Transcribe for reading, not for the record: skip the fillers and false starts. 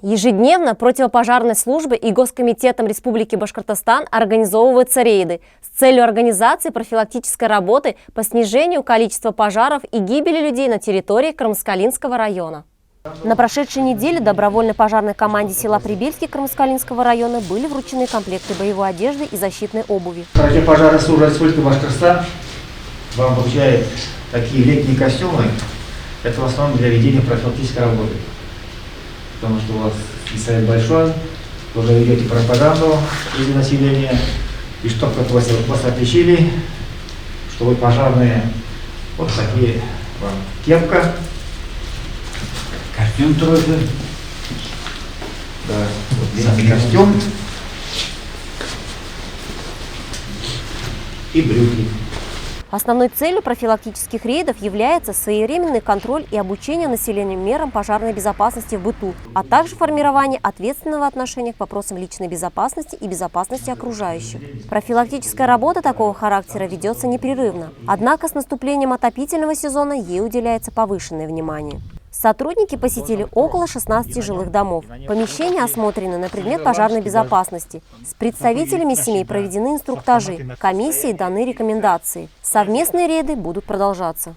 Ежедневно противопожарной службой и Госкомитетом Республики Башкортостан организовываются рейды с целью организации профилактической работы по снижению количества пожаров и гибели людей на территории Кармаскалинского района. На прошедшей неделе добровольной пожарной команде села Прибельский Кармаскалинского района были вручены комплекты боевой одежды и защитной обуви. Противопожарная служба Республики Башкортостан вам вручает такие летние костюмы. Это в основном для ведения профилактической работы. Потому что у вас сайт большой, вы уже ведете пропаганду среди населения, и чтобы вас отличили, что вы пожарные, вот такие вам кепка, костюм тоже, да, вот костюм и брюки. Основной целью профилактических рейдов является своевременный контроль и обучение населения мерам пожарной безопасности в быту, а также формирование ответственного отношения к вопросам личной безопасности и безопасности окружающих. Профилактическая работа такого характера ведется непрерывно, однако с наступлением отопительного сезона ей уделяется повышенное внимание. Сотрудники посетили около 16 жилых домов. Помещения осмотрены на предмет пожарной безопасности. С представителями семей проведены инструктажи, комиссии даны рекомендации. Совместные рейды будут продолжаться.